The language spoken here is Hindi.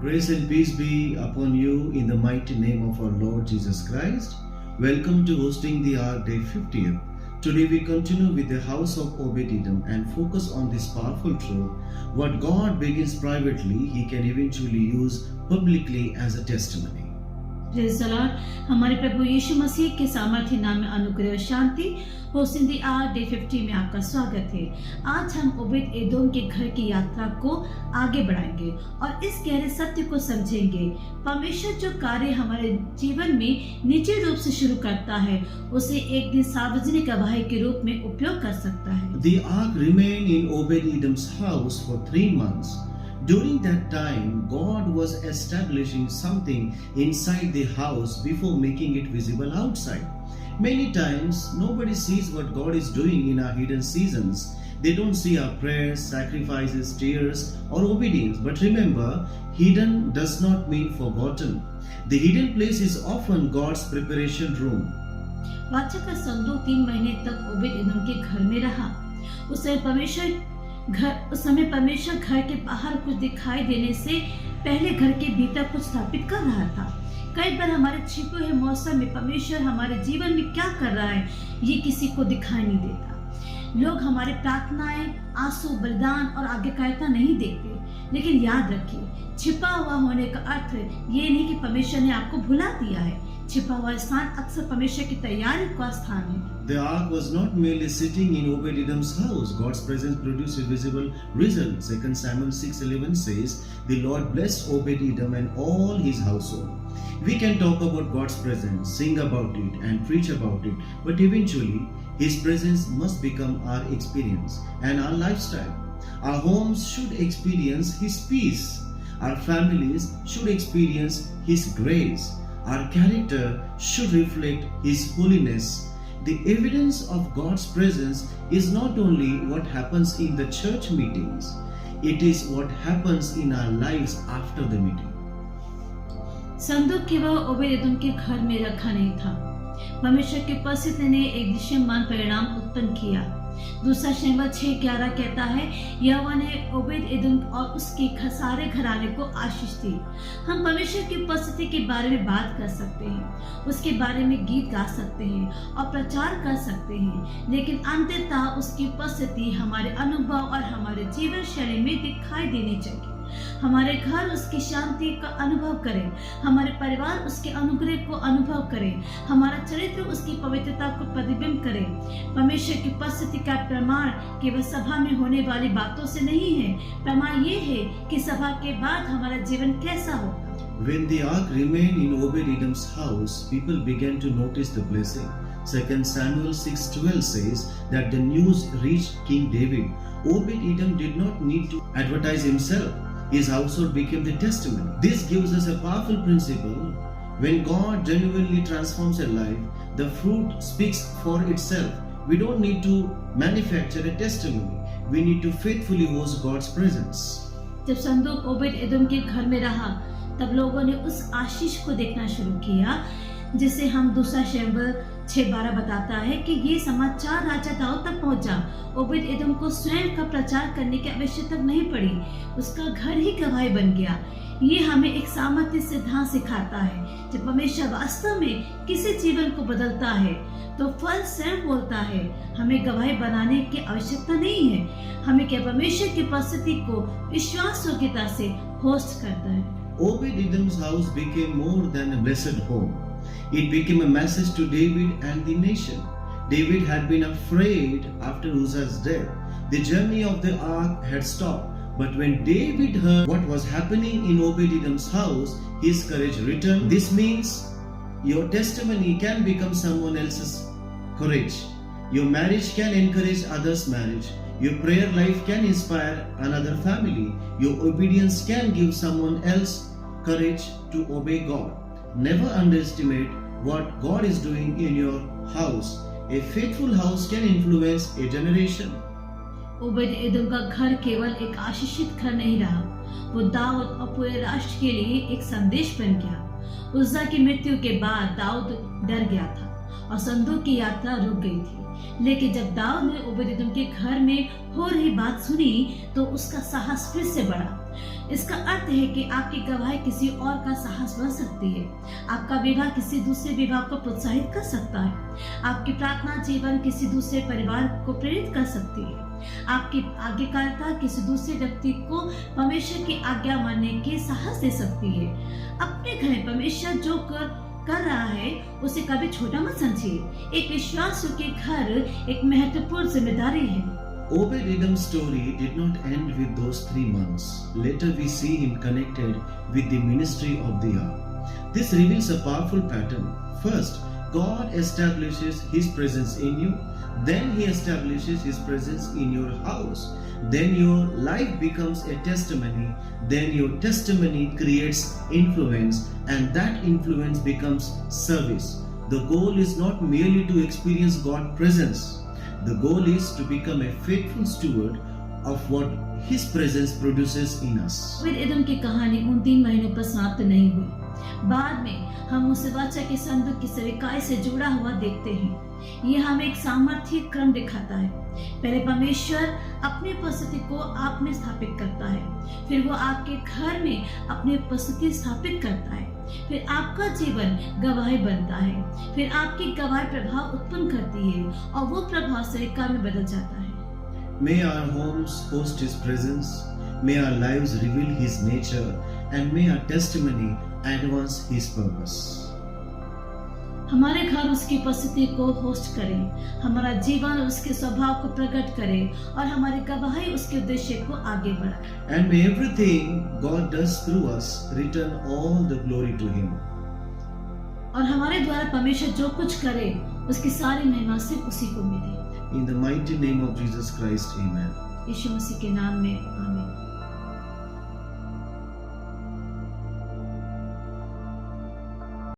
Grace and peace be upon you in the mighty name of our Lord Jesus Christ. Welcome to hosting the Ark Day 50th. Today we continue with the house of Obed-Edom and focus on this powerful truth. What God begins privately, He can eventually use publicly as a testimony. Praise the Lord. हमारे प्रभु यीशु मसीह के सामर्थ्य नाम में अनुग्रह और शांति होस्टिंग द आर्क डे 50 में आपका स्वागत है। आज हम ओबेद एदोम के घर की यात्रा को आगे बढ़ाएंगे और इस गहरे सत्य को समझेंगे। परमेश्वर जो कार्य हमारे जीवन में निजी रूप से शुरू करता है, उसे एक दिन सार्वजनिक गवाही के रूप में उपयोग कर सकता है। The ark remained in Obed-Edom's house for 3 months. During that time, God was establishing something inside the house before making it visible outside. Many times, nobody sees what God is doing in our hidden seasons. They don't see our prayers, sacrifices, tears, or obedience. But remember, hidden does not mean forgotten. The hidden place is often God's preparation room. वाचा का संदूक 3 महीने तक ओबेद-एदोम के घर में रहा। उस समय परमेश्वर घर के बाहर कुछ दिखाई देने से पहले घर के भीतर कुछ स्थापित कर रहा था। कई बार हमारे छिपे हुए मौसम में परमेश्वर हमारे जीवन में क्या कर रहा है, ये किसी को दिखाई नहीं देता। लोग हमारे प्रार्थनाएं, आंसू, बलिदान और आज्ञाकारिता नहीं देखते। लेकिन याद रखिए, छिपा हुआ होने का अर्थ ये नहीं कि परमेश्वर ने आपको भुला दिया है। छिपा हुआ स्थान अक्सर परमेश्वर की तैयारी का स्थान है। The ark was not merely sitting in Obed-Edom's house. God's presence produced a visible result. 2 Samuel 6:11 says, "The Lord blessed Obed-Edom and all his household." We can talk about God's presence, sing about it, and preach about it, but eventually, His presence must become our experience and our lifestyle. Our homes should experience His peace. Our families should experience His grace. Our character should reflect His holiness. The evidence of God's presence is not only what happens in the church meetings, it is what happens in our lives after the meeting. संदूक केवल ओबेद-एदोम के घर में रखा नहीं था। परमेश्वर की उपस्थिति ने एक दृश्यमान परिणाम उत्पन्न किया। दूसरा शमूएल 6:11 कहता है, यहोवा ने ओबेद-एदोम और उसके सारे घराने को आशीष दी। हम परमेश्वर की उपस्थिति के बारे में बात कर सकते हैं, उसके बारे में गीत गा सकते हैं और प्रचार कर सकते हैं, लेकिन अंततः उसकी उपस्थिति हमारे अनुभव और हमारे जीवन शैली में दिखाई देनी चाहिए। हमारे घर उसकी शांति का अनुभव करें, हमारे परिवार उसके अनुग्रह को अनुभव करें, हमारा चरित्र उसकी पवित्रता को प्रतिबिंब करें। परमेश्वर की उपस्थिति का प्रमाण केवल सभा में होने वाली बातों से नहीं है, प्रमाण ये है कि सभा के बाद हमारा जीवन कैसा होगा। When the ark remained in Obed-Edom's house, people began to notice the blessing. 2 Samuel 6:12 says that the news reached King David. Obed-Edom did not need to advertise himself. His household became the testimony. This gives us a powerful principle. When God genuinely transforms a life, the fruit speaks for itself. We don't need to manufacture a testimony. We need to faithfully host God's presence. जब संदूक ओबेद-एदोम के घर में रहा, तब लोगों ने उस आशीष को देखना शुरू किया, जिसे हम दूसरा शमूएल 6:12 बताता है कि ये समाचार राजा दाऊद तक पहुंचा। ओबेद-एदोम को स्वयं का प्रचार करने की आवश्यकता नहीं पड़ी, उसका घर ही गवाही बन गया। ये हमें एक सामर्थ्य सिद्धांत सिखाता है। जब परमेश्वर वास्तव में किसी जीवन को बदलता है, तो फल स्वयं बोलता है। हमें गवाही बनाने की आवश्यकता नहीं है, हमें क्या परमेश्वर की उपस्थिति को विश्वास योग्यता से होस्ट करता है। Obed-Edom's house became more than a blessed home. It became a message to David and the nation. David had been afraid after Uzzah's death. The journey of the ark had stopped. But when David heard what was happening in Obed-Edom's house, his courage returned. This means your testimony can become someone else's courage. Your marriage can encourage others' marriage. Your prayer life can inspire another family. Your obedience can give someone else courage to obey God. Never underestimate what God is doing in your house. A faithful house can influence a generation. Obed-Edom का घर केवल एक आशीषित घर नहीं रहा, वो दाऊद और पूरे राष्ट्र के लिए एक संदेश बन गया। उज्जा की मृत्यु के बाद दाऊद डर गया था और संदूक की यात्रा रुक गई थी। लेकिन जब दाऊद ने ओबेदेदोम के घर में हो रही बात सुनी तो उसका साहस फिर से बढ़ा। इसका अर्थ है कि आपकी गवाही किसी और का साहस बन सकती है। आपका विवाह किसी दूसरे विवाह को प्रोत्साहित कर सकता है। आपकी प्रार्थना जीवन किसी दूसरे परिवार को प्रेरित कर सकती है। आपकी आज्ञाकारिता किसी दूसरे व्यक्ति को परमेश्वर की आज्ञा मानने के साहस दे सकती है। अपने घर में परमेश्वर जो कर रहा है उसे कभी छोटा मत समझिए। एक विश्वासु के घर एक महत्वपूर्ण जिम्मेदारी है। Obed-Edom's story did not end with those 3 months. Later we see him connected with the ministry of the hour. This reveals a powerful pattern. First, God establishes His presence in you. Then He establishes His presence in your house. Then your life becomes a testimony. Then your testimony creates influence, and that influence becomes service. The goal is not merely to experience God's presence. The goal is to become a faithful steward of what His presence produces in us. ओबेदेदोम की कहानी उन 3 महीनों पर समाप्त नहीं हुई। बाद में हम उसे वाचा के संदूक की सेविकाई से जुड़ा हुआ देखते हैं। यह हमें एक सामर्थ्य क्रम दिखाता है। पहले परमेश्वर अपनी उपस्थिति को आप में स्थापित करता है, फिर वो आपके घर में अपनी उपस्थिति स्थापित करता है, फिर आपका जीवन गवाही बनता है, फिर आपकी गवाही प्रभाव उत्पन्न करती है और वो प्रभाव सेविका में बदल जाता है। May our homes host His presence, may our lives reveal His nature, and may our testimony advance His purpose. हमारे घर उसकी उपस्थिति को होस्ट करें, हमारा जीवन उसके स्वभाव को प्रकट करे और हमारी गवाही उसके उद्देश्य को आगे बढ़ाए। And may everything God does through us return all the glory to Him. और हमारे द्वारा परमेश्वर जो कुछ करे उसकी सारी महिमा सिर्फ उसी को मिले। In the mighty name of Jesus Christ, Amen. यीशु मसीह के नाम में आमीन।